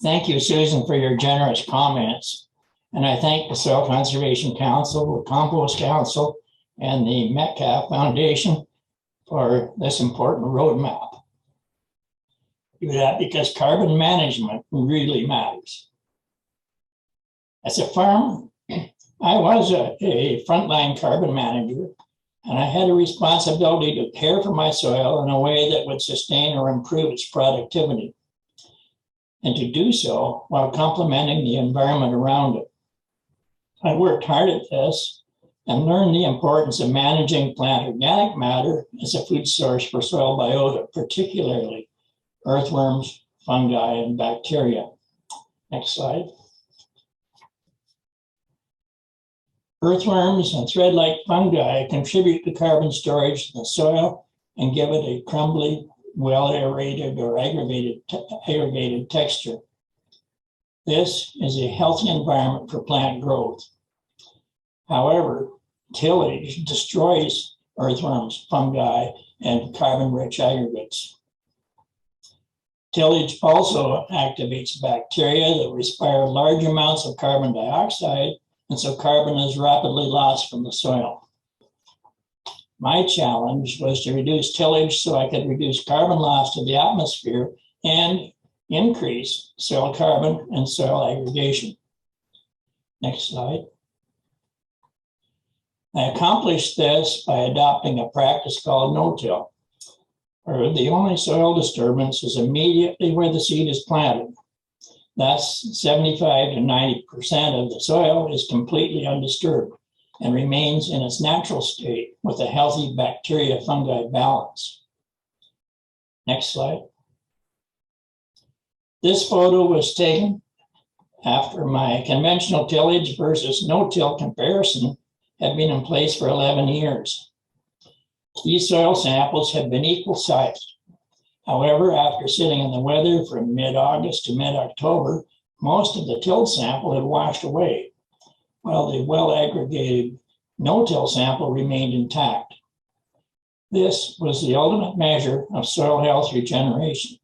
Thank you, Susan, for your generous comments. And I thank the Soil Conservation Council, the Compost Council, and the Metcalf Foundation for this important roadmap. Do that because carbon management really matters. As a farmer, I was a frontline carbon manager, and I had a responsibility to care for my soil in a way that would sustain or improve its productivity, and to do so while complementing the environment around it. I worked hard at this and learned the importance of managing plant organic matter as a food source for soil biota, particularly earthworms, fungi, and bacteria. Next slide. Earthworms and thread-like fungi contribute to carbon storage in the soil and give it a crumbly, well-aerated or aggregated texture. This is a healthy environment for plant growth. However, tillage destroys earthworms, fungi, and carbon-rich aggregates. Tillage also activates bacteria that respire large amounts of carbon dioxide, and so carbon is rapidly lost from the soil. My challenge was to reduce tillage so I could reduce carbon loss to the atmosphere and increase soil carbon and soil aggregation. Next slide. I accomplished this by adopting a practice called no-till, where the only soil disturbance is immediately where the seed is planted. Thus, 75 to 90% of the soil is completely undisturbed and remains in its natural state with a healthy bacteria-fungi balance. Next slide. This photo was taken after my conventional tillage versus no-till comparison had been in place for 11 years. These soil samples had been equal sized. However, after sitting in the weather from mid-August to mid-October, most of the tilled sample had washed away, while the well-aggregated no-till sample remained intact. This was the ultimate measure of soil health regeneration.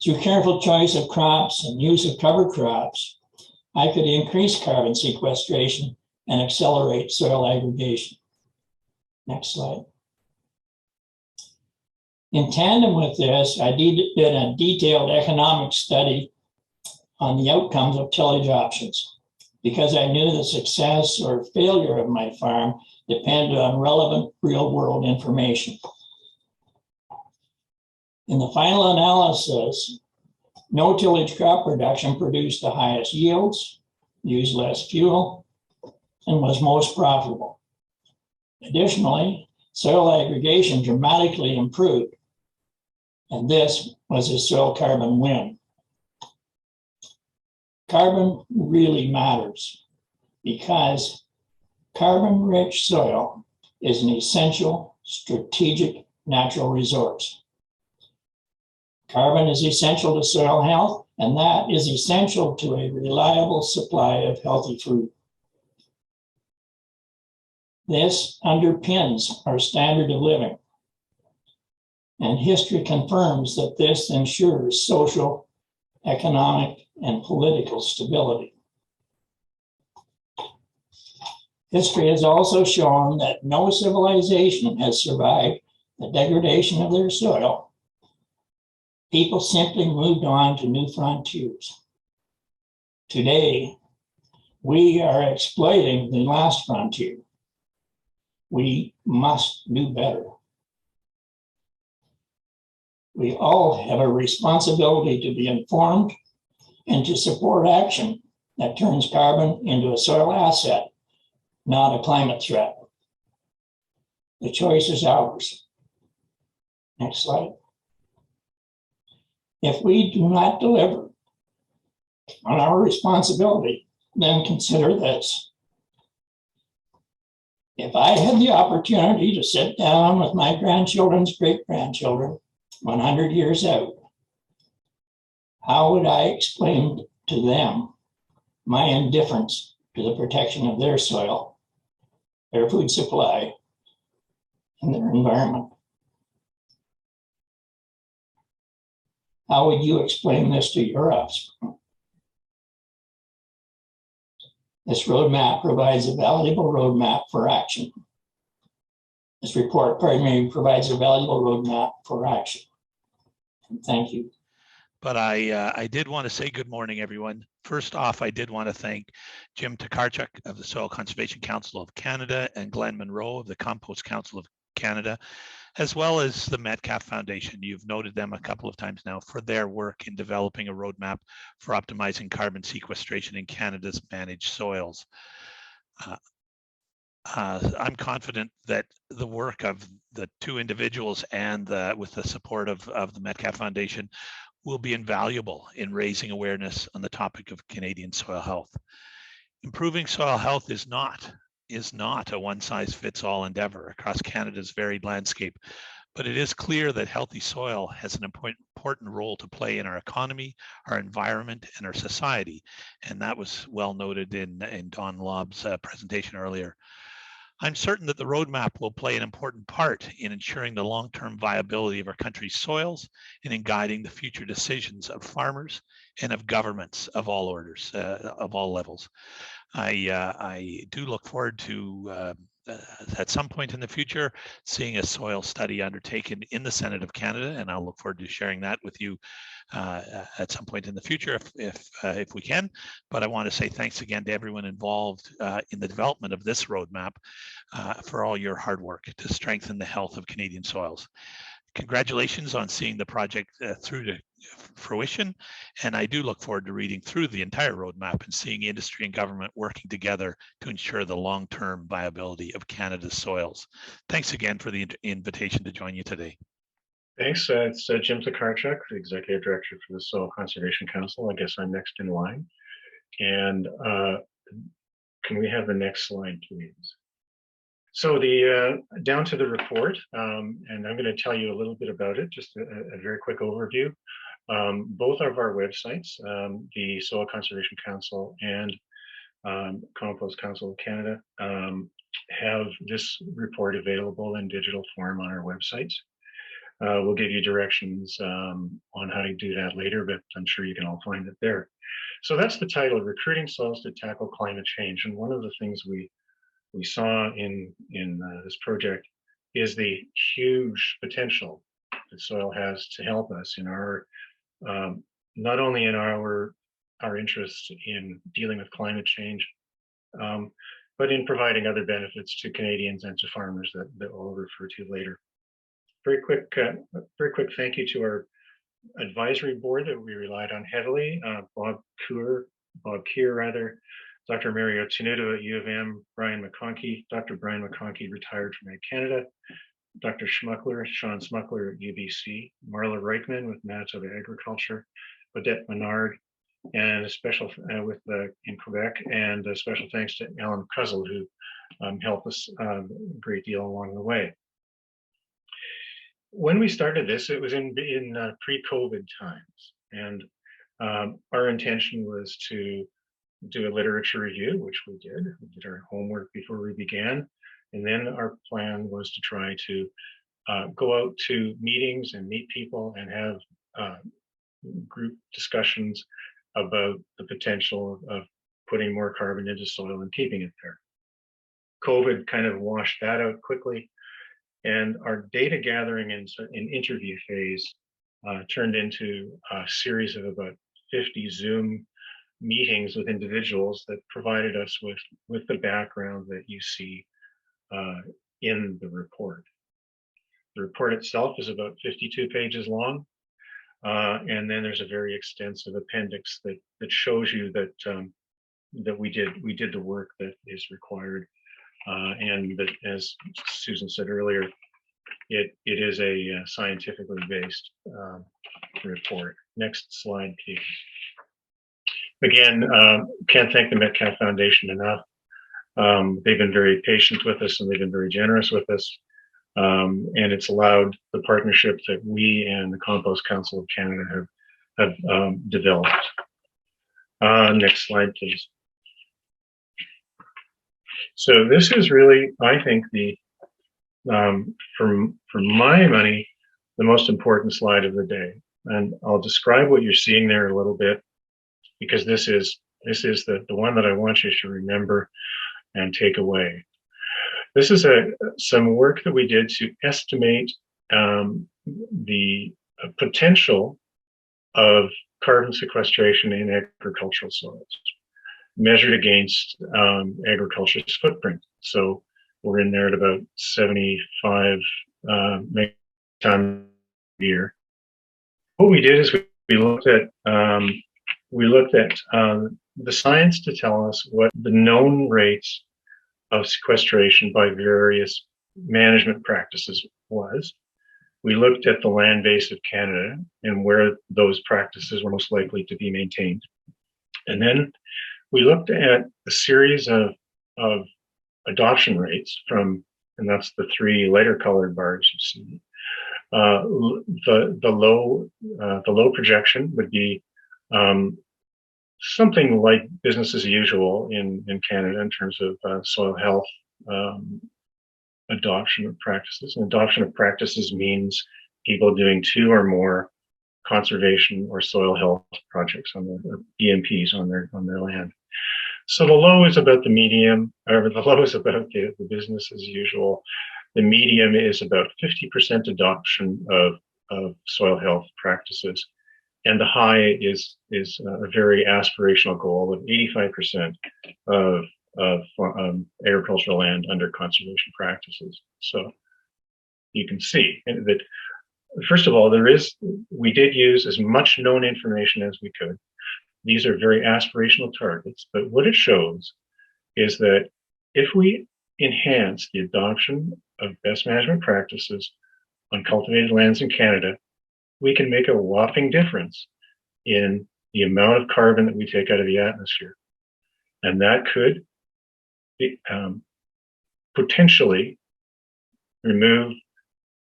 Through careful choice of crops and use of cover crops, I could increase carbon sequestration and accelerate soil aggregation. Next slide. In tandem with this, I did a detailed economic study on the outcomes of tillage options, because I knew the success or failure of my farm depended on relevant real-world information. In the final analysis, no-tillage crop production produced the highest yields, used less fuel, and was most profitable. Additionally, soil aggregation dramatically improved, and this was a soil carbon win. Carbon really matters because carbon-rich soil is an essential strategic natural resource. Carbon is essential to soil health, and that is essential to a reliable supply of healthy food. This underpins our standard of living, and history confirms that this ensures social, economic, and political stability. History has also shown that no civilization has survived the degradation of their soil. People simply moved on to new frontiers. Today, we are exploiting the last frontier. We must do better. We all have a responsibility to be informed and to support action that turns carbon into a soil asset, not a climate threat. The choice is ours. Next slide. If we do not deliver on our responsibility, then consider this. If I had the opportunity to sit down with my grandchildren's great-grandchildren 100 years out, how would I explain to them my indifference to the protection of their soil, their food supply, and their environment? How would you explain this to your offspring? This roadmap provides a valuable roadmap for action. This report, provides a valuable roadmap for action. Thank you. But I did want to say good morning, everyone. First off, I did want to thank Jim Tokarchuk of the Soil Conservation Council of Canada and Glenn Munroe of the Compost Council of Canada, as well as the Metcalfe Foundation. You've noted them a couple of times now for their work in developing a roadmap for optimizing carbon sequestration in Canada's managed soils. I'm confident that the work of the two individuals and with the support of the Metcalfe Foundation will be invaluable in raising awareness on the topic of Canadian soil health. Improving soil health is not a one-size-fits-all endeavor across Canada's varied landscape, but it is clear that healthy soil has an important role to play in our economy, our environment, and our society. And that was well noted in Don Lobb's presentation earlier. I'm certain that the roadmap will play an important part in ensuring the long-term viability of our country's soils and in guiding the future decisions of farmers and of governments of all orders, of all levels. I do look forward to, at some point in the future, seeing a soil study undertaken in the Senate of Canada, and I'll look forward to sharing that with you at some point in the future if we can. But I want to say thanks again to everyone involved in the development of this roadmap for all your hard work to strengthen the health of Canadian soils. Congratulations on seeing the project through to fruition, and I do look forward to reading through the entire roadmap and seeing industry and government working together to ensure the long-term viability of Canada's soils. Thanks again for the invitation to join you today. Thanks. It's Jim Tokarchuk, the Executive Director for the Soil Conservation Council. I guess I'm next in line. And can we have the next slide, please? So down to the report, and I'm going to tell you a little bit about it, just a very quick overview. Both of our websites, the Soil Conservation Council and Compost Council of Canada, have this report available in digital form on our websites. We'll give you directions on how to do that later, but I'm sure you can all find it there. So that's the title, Recruiting Soils to Tackle Climate Change. And one of the things we saw in this project is the huge potential that soil has to help us in our, not only in our interests in dealing with climate change, but in providing other benefits to Canadians and to farmers that we'll refer to later. Very quick thank you to our advisory board that we relied on heavily, Bob Keir, Dr. Mario Tenuto at U of M, Dr. Brian McConkey, retired from Ag Canada, Dr. Sean Smuckler at UBC, Marla Reichman with Manitoba Agriculture, Odette Menard, and a special in Quebec, and a special thanks to Alan Kuzzle, who helped us a great deal along the way. When we started this, it was in pre-COVID times, and our intention was to do a literature review, which we did. We did our homework before we began, and then our plan was to try to go out to meetings and meet people and have group discussions about the potential of putting more carbon into soil and keeping it there. COVID kind of washed that out quickly, and our data gathering and interview phase turned into a series of about 50 Zoom meetings with individuals that provided us with the background that you see in the report. The report itself is about 52 pages long, and then there's a very extensive appendix that shows you that we did the work that is required, and that, as Susan said earlier, it is a scientifically based report. Next slide, please. Again, can't thank the Metcalfe Foundation enough. They've been very patient with us, and they've been very generous with us. And it's allowed the partnership that we and the Compost Council of Canada have developed. Next slide, please. So this is really, I think, for my money, the most important slide of the day. And I'll describe what you're seeing there a little bit, because this is the one that I want you to remember and take away. This is some work that we did to estimate the potential of carbon sequestration in agricultural soils, measured against agriculture's footprint. So we're in there at about 75 megatons a year. What we did is we looked at the science to tell us what the known rates of sequestration by various management practices was. We looked at the land base of Canada and where those practices were most likely to be maintained. And then we looked at a series of adoption rates from, and that's the three lighter colored bars you see. The low projection would be something like business as usual in Canada in terms of soil health adoption of practices. And adoption of practices means people doing 2 or more conservation or soil health projects on their EMPs on their land. So the low is about the medium, or the low is about the business as usual. The medium is about 50% adoption of soil health practices. And the high is a very aspirational goal of 85% of agricultural land under conservation practices. So you can see that, first of all, we did use as much known information as we could. These are very aspirational targets, but what it shows is that if we enhance the adoption of best management practices on cultivated lands in Canada, we can make a whopping difference in the amount of carbon that we take out of the atmosphere. And that could potentially remove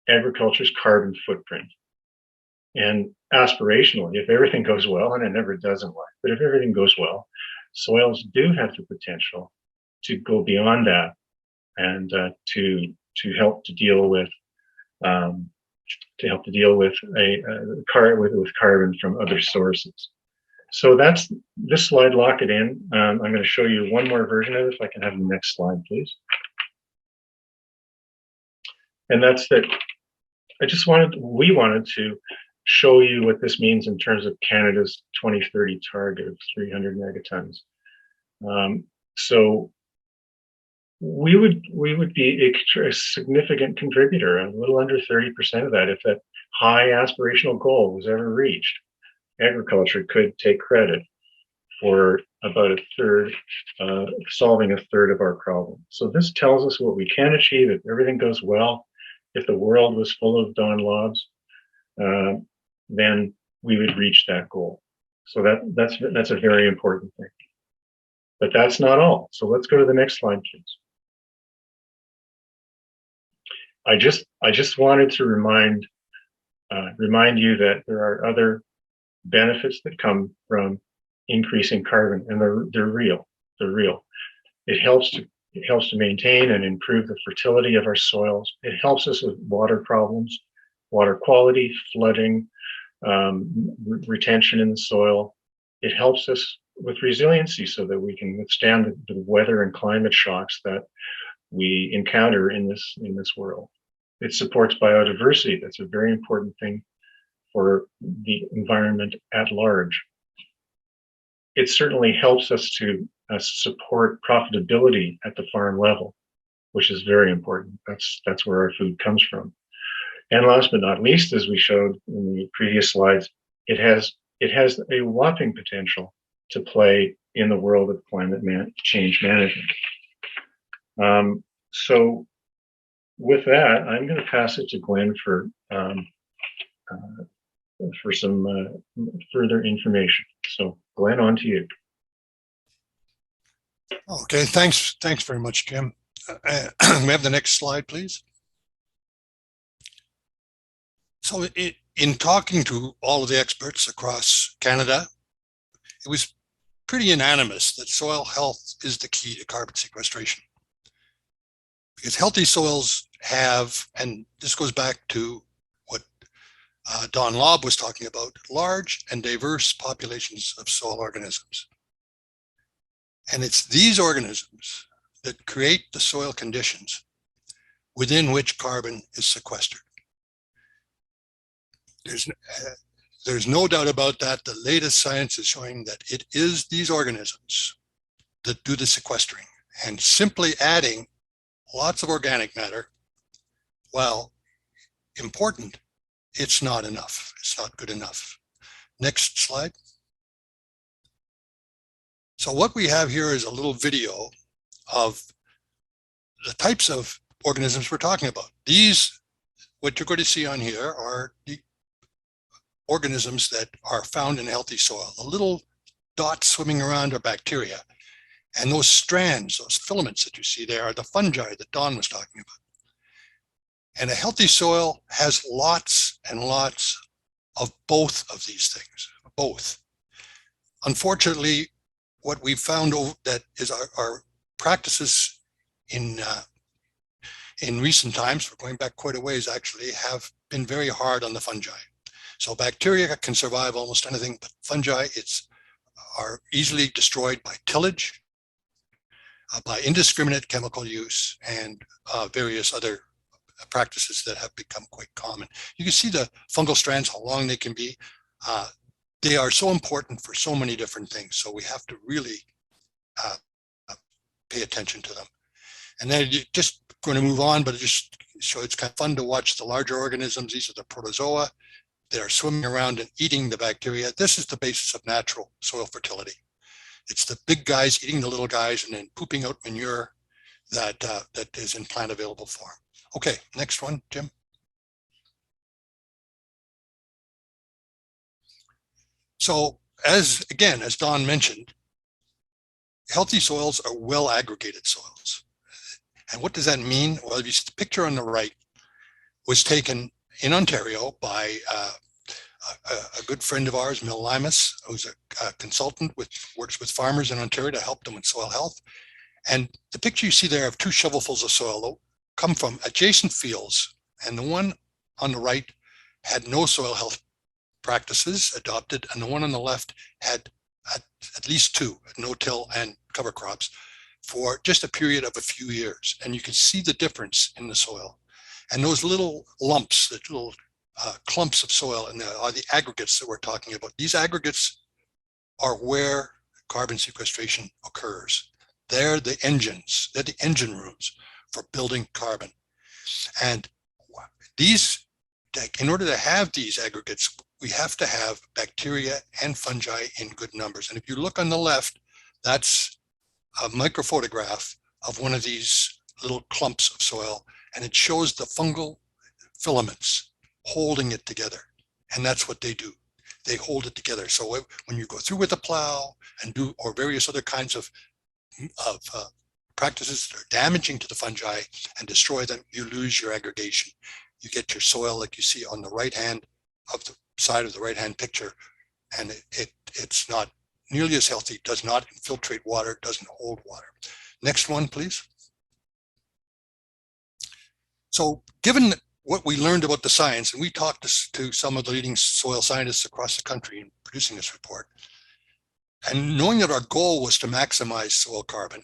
agriculture's carbon footprint. And aspirationally, if everything goes well, and it never does in life, but if everything goes well, soils do have the potential to go beyond that and to help to deal with with carbon from other sources. So that's this slide. Lock it in. I'm going to show you one more version of it. If I can have the next slide, please. And that's that. We wanted to show you what this means in terms of Canada's 2030 target of 300 megatons. So we would be a significant contributor, a little under 30% of that. If that high aspirational goal was ever reached, agriculture could take credit for about a third, solving a third of our problem. So this tells us what we can achieve if everything goes well. If the world was full of Don Lobbs, then we would reach that goal. So that's a very important thing. But that's not all. So let's go to the next slide, please. I just wanted to remind you that there are other benefits that come from increasing carbon, and they're real. They're real. It helps to maintain and improve the fertility of our soils. It helps us with water problems, water quality, flooding, retention in the soil. It helps us with resiliency so that we can withstand the weather and climate shocks that we encounter in this world. It supports biodiversity. That's a very important thing for the environment at large. It certainly helps us to support profitability at the farm level, which is very important. That's where our food comes from. And last but not least, as we showed in the previous slides, it has a whopping potential to play in the world of climate change management. So with that, I'm going to pass it to Glenn for some further information. So Glenn, on to you. Okay, thanks very much, Jim. We have the next slide, please. So in talking to all of the experts across Canada, it was pretty unanimous that soil health is the key to carbon sequestration. Because healthy soils have, and this goes back to what Don Lobb was talking about large and diverse populations of soil organisms. And it's these organisms that create the soil conditions within which carbon is sequestered. There's no doubt about that. The latest science is showing that it is these organisms that do the sequestering, and simply adding lots of organic matter, while important, it's not enough. It's not good enough. Next slide. So what we have here is a little video of the types of organisms we're talking about. These, what you're going to see on here, are the organisms that are found in healthy soil. The little dots swimming around are bacteria. And those strands, those filaments that you see there, are the fungi that Don was talking about. And a healthy soil has lots and lots of both of these things, both. Unfortunately, what we've found that is our practices in recent times, we're going back quite a ways actually, have been very hard on the fungi. So bacteria can survive almost anything, but fungi are easily destroyed by tillage, by indiscriminate chemical use, and various other practices that have become quite common. You can see the fungal strands, how long they can be. They are so important for so many different things, so we have to really pay attention to them. And then just going to move on, but just so it's kind of fun to watch the larger organisms. These are the protozoa that are swimming around and eating the bacteria. This is the basis of natural soil fertility. It's the big guys eating the little guys and then pooping out manure that is in plant available form. Okay, next one, Jim. So as Don mentioned, healthy soils are well aggregated soils. And what does that mean? Well, if you see the picture on the right was taken in Ontario by a good friend of ours, Mil Limas, who's a consultant works with farmers in Ontario to help them with soil health. And the picture you see there of two shovelfuls of soil come from adjacent fields. And the one on the right had no soil health practices adopted, and the one on the left had at least two, no-till and cover crops, for just a period of a few years. And you can see the difference in the soil. And those little lumps, the little clumps of soil, and are the aggregates that we're talking about. These aggregates are where carbon sequestration occurs. They're the engines, they're the engine rooms for building carbon. And these, in order to have these aggregates, we have to have bacteria and fungi in good numbers. And if you look on the left, that's a microphotograph of one of these little clumps of soil, and it shows the fungal filaments holding it together. And that's what they do. They hold it together. So when you go through with a plow and or various other kinds of practices that are damaging to the fungi and destroy them, you lose your aggregation. You get your soil like you see on the right hand of the side of the right hand picture, and it's not nearly as healthy, does not infiltrate water, doesn't hold water. Next one, please. So given what we learned about the science, and we talked to some of the leading soil scientists across the country in producing this report, and knowing that our goal was to maximize soil carbon,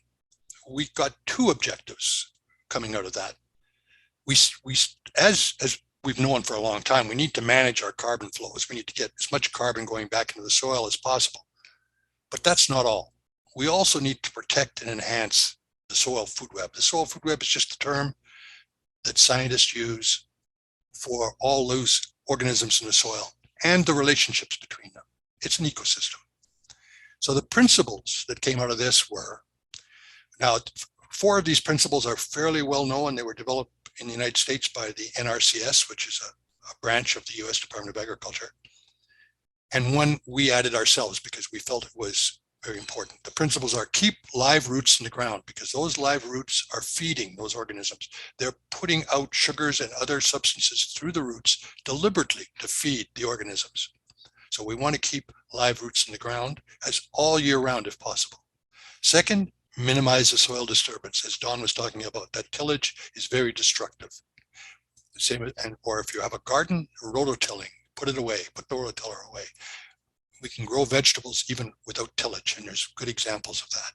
we got two objectives coming out of that. As we've known for a long time, we need to manage our carbon flows. We need to get as much carbon going back into the soil as possible. But that's not all. We also need to protect and enhance the soil food web. The soil food web is just a term that scientists use for all those organisms in the soil and the relationships between them. It's an ecosystem. So the principles that came out of this were, now 4 of these principles are fairly well known. They were developed in the United States by the NRCS, which is a branch of the US Department of Agriculture. And one we added ourselves because we felt it was very important. The principles are: keep live roots in the ground, because those live roots are feeding those organisms. They're putting out sugars and other substances through the roots deliberately to feed the organisms. So we want to keep live roots in the ground as all year round if possible. Second, minimize the soil disturbance. As Don was talking about, that tillage is very destructive. Same, or if you have a garden, rototilling, put it away, put the rotiller away. We can grow vegetables even without tillage, and there's good examples of that.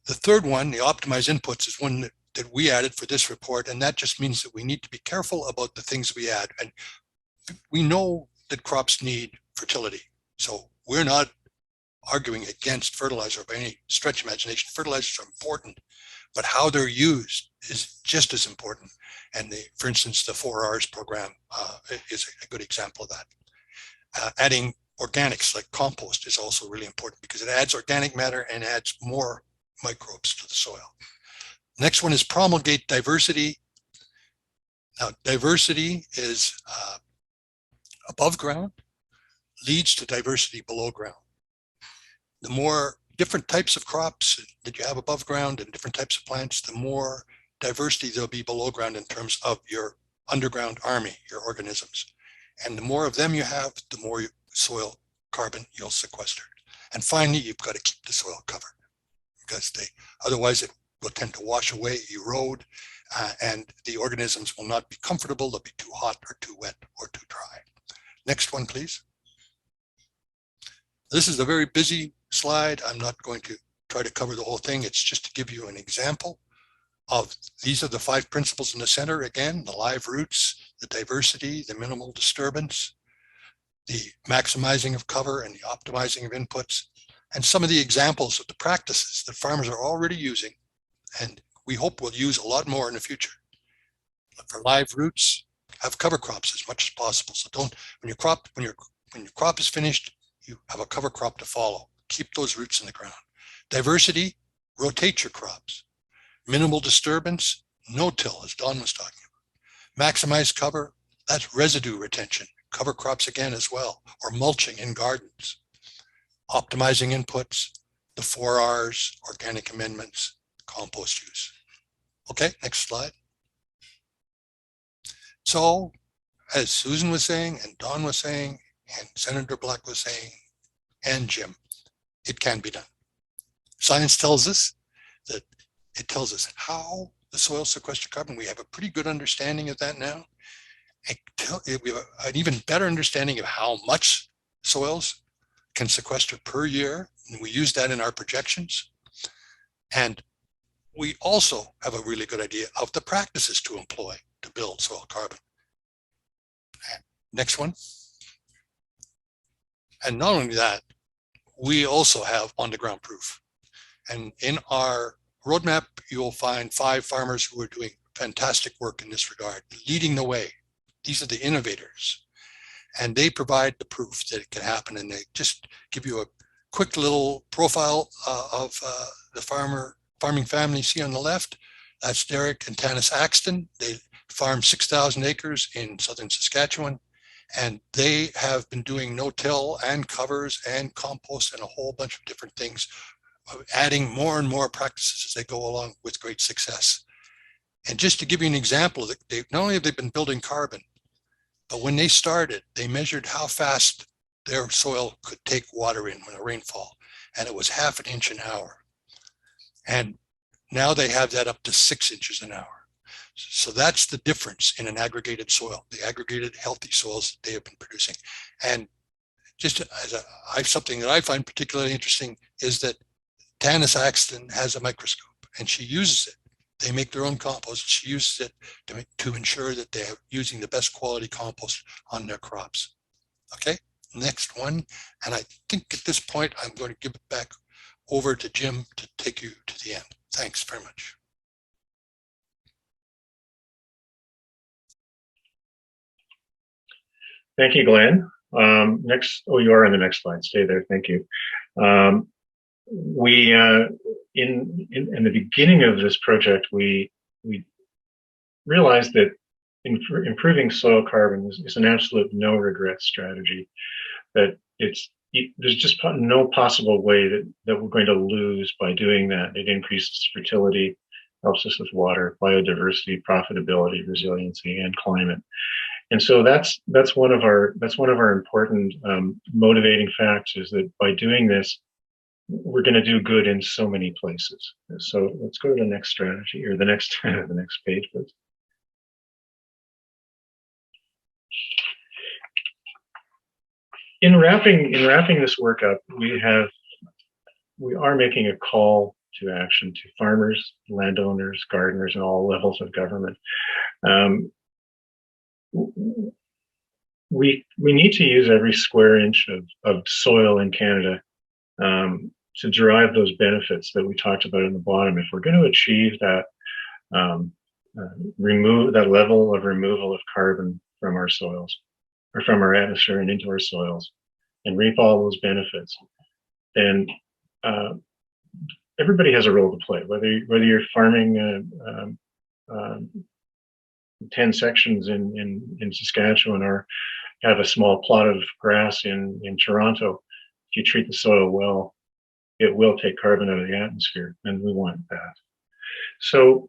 The third one, the optimized inputs, is one that we added for this report, and that just means that we need to be careful about the things we add. And we know that crops need fertility, so we're not arguing against fertilizer by any stretch of imagination. Fertilizers are important, but how they're used is just as important. And for instance, the 4Rs program is a good example of that. Adding organics like compost is also really important because it adds organic matter and adds more microbes to the soil. Next one is promulgate diversity. Now, diversity is above ground, leads to diversity below ground. The more different types of crops that you have above ground and different types of plants, the more diversity there'll be below ground in terms of your underground army, your organisms. And the more of them you have, the more soil carbon you'll sequester. And finally, you've got to keep the soil covered because otherwise it will tend to wash away, erode, and the organisms will not be comfortable. They'll be too hot or too wet or too dry. Next one, please. This is a very busy slide. I'm not going to try to cover the whole thing. It's just to give you an example of, these are the 5 principles in the center. Again, the live roots, the diversity, the minimal disturbance, the maximizing of cover and the optimizing of inputs, and some of the examples of the practices that farmers are already using, and we hope we'll use a lot more in the future. For live roots, have cover crops as much as possible. So don't, when your crop is finished, you have a cover crop to follow. Keep those roots in the ground. Diversity, rotate your crops. Minimal disturbance, no-till, as Don was talking about. Maximize cover, that's residue retention. Cover crops again as well, or mulching in gardens. Optimizing inputs, the 4Rs, organic amendments, compost use. Okay, next slide. So, as Susan was saying, and Don was saying, and Senator Black was saying, and Jim, it can be done. Science tells us that it tells us how the soil sequesters carbon. We have a pretty good understanding of that now. We have an even better understanding of how much soils can sequester per year. And we use that in our projections. And we also have a really good idea of the practices to employ to build soil carbon. Next one. And not only that, we also have on-the-ground proof. And in our roadmap, you will find 5 farmers who are doing fantastic work in this regard, leading the way. These are the innovators. And they provide the proof that it can happen. And they just give you a quick little profile of the farming family you see on the left. That's Derek and Tanis Axton. They farm 6,000 acres in southern Saskatchewan. And they have been doing no-till and covers and compost and a whole bunch of different things, adding more and more practices as they go along with great success. And just to give you an example, not only have they been building carbon, but when they started, they measured how fast their soil could take water in when a rainfall, and it was ½ an inch an hour. And now they have that up to 6 inches an hour. So that's the difference in an aggregated soil, the aggregated healthy soils that they have been producing. And just as something that I find particularly interesting is that Tanis Axton has a microscope and she uses it. They make their own compost. She uses it to ensure that they're using the best quality compost on their crops. Okay, next one. And I think at this point, I'm going to give it back over to Jim to take you to the end. Thanks very much. Thank you, Glenn. Next, oh, you are on the next slide. Stay there. Thank you. We in the beginning of this project, we realized that improving soil carbon is an absolute no regret strategy. That there's just no possible way that we're going to lose by doing that. It increases fertility, helps us with water, biodiversity, profitability, resiliency, and climate. And so that's one of our important motivating facts, is that by doing this, we're going to do good in so many places. So let's go to the next strategy, or the next page, please. In wrapping this work up, we are making a call to action to farmers, landowners, gardeners, and all levels of government. We need to use every square inch of soil in Canada to derive those benefits that we talked about in the bottom. If we're going to achieve that that level of removal of carbon from our soils or from our atmosphere and into our soils, and reap all those benefits, then everybody has a role to play. Whether you're farming 10 sections in Saskatchewan or have a small plot of grass in Toronto, if you treat the soil well, it will take carbon out of the atmosphere, and we want that. So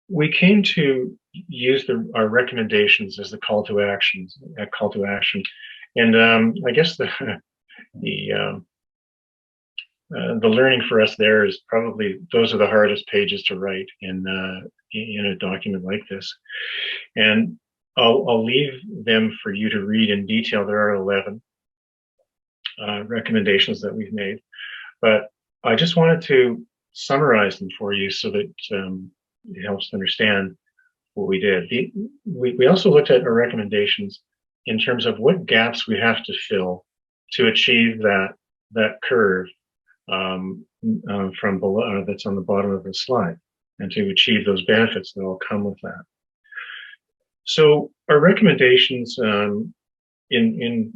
we came to use our recommendations as the call to action, and I guess the learning for us there is probably those are the hardest pages to write in a document like this, and I'll leave them for you to read in detail. There are 11 recommendations that we've made, but I just wanted to summarize them for you so that it helps to understand what we did. We also looked at our recommendations in terms of what gaps we have to fill to achieve that curve from below that's on the bottom of the slide, and to achieve those benefits that all come with that. So our recommendations in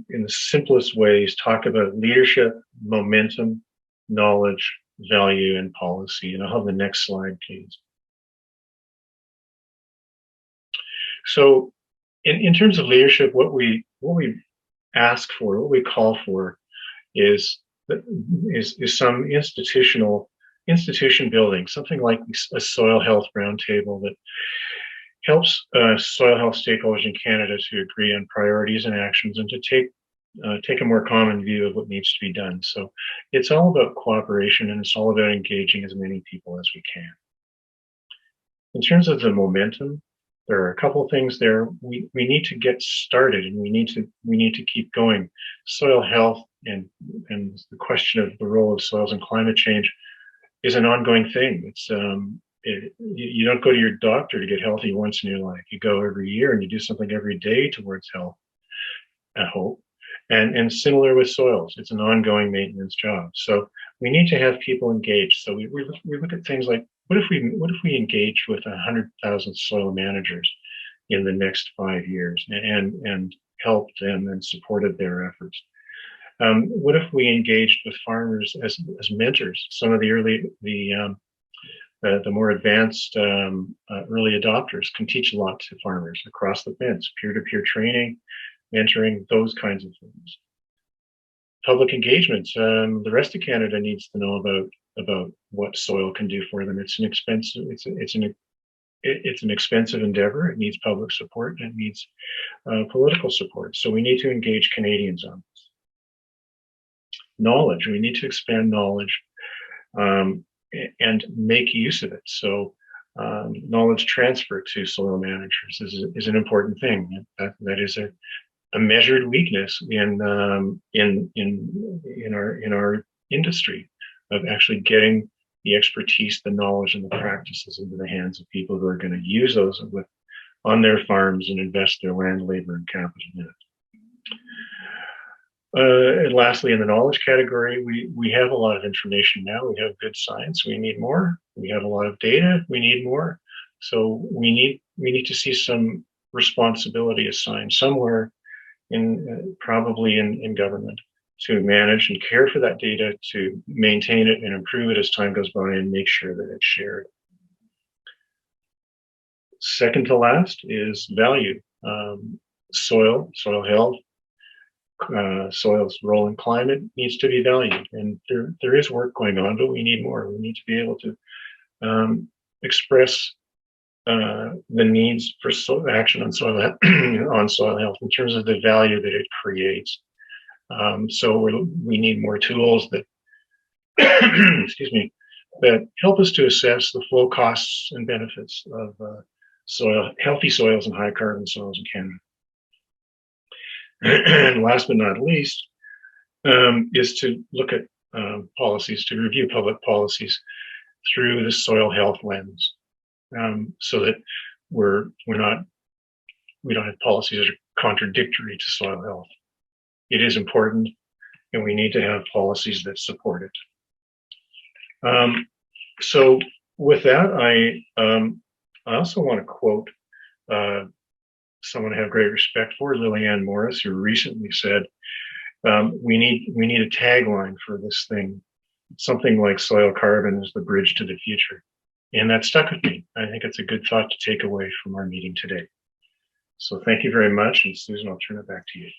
the simplest ways talk about leadership, momentum, knowledge, value, and policy. And I'll have the next slide, please. So in terms of leadership, what we ask for, what we call for is some institution building, something like a soil health roundtable that helps soil health stakeholders in Canada to agree on priorities and actions, and to take a more common view of what needs to be done. So it's all about cooperation, and it's all about engaging as many people as we can. In terms of the momentum, there are a couple of things there. We need to get started, and we need to keep going. Soil health and the question of the role of soils and climate change is an ongoing thing. It's you don't go to your doctor to get healthy once in your life. You go every year, and you do something every day towards health, I hope. And similar with soils, it's an ongoing maintenance job. So we need to have people engaged. So we look at things like, what if we engaged with 100,000 soil managers in the next 5 years and helped them and supported their efforts? What if we engaged with farmers as mentors? Some of the more advanced early adopters can teach a lot to farmers across the fence, peer-to-peer training, mentoring, those kinds of things. Public engagements. The rest of Canada needs to know about what soil can do for them. It's an expensive endeavor. It needs public support, and it needs political support. So we need to engage Canadians on this. Knowledge. We need to expand knowledge and make use of it. So knowledge transfer to soil managers is an important thing. That is a measured weakness in our industry, of actually getting the expertise, the knowledge, and the practices into the hands of people who are going to use those on their farms and invest their land, labor, and capital in it. And lastly, in the knowledge category, we have a lot of information now. We have good science. We need more. We have a lot of data. We need more. So we need to see some responsibility assigned somewhere probably in government, to manage and care for that data, to maintain it and improve it as time goes by, and make sure that it's shared. Second to last is value. Soil health, soil's role in climate needs to be valued. And there is work going on, but we need more. We need to be able to express the needs for action on soil health in terms of the value that it creates. So we need more tools that excuse me, that help us to assess the full costs and benefits of healthy soils and high carbon soils in Canada. And last but not least, is to look at policies, to review public policies through the soil health lens, so that we don't have policies that are contradictory to soil health. It is important, and we need to have policies that support it. So with that, I also want to quote someone I have great respect for, Lillian Morris, who recently said, we need a tagline for this thing, something like soil carbon is the bridge to the future. And that stuck with me. I think it's a good thought to take away from our meeting today. So thank you very much. And Susan, I'll turn it back to you.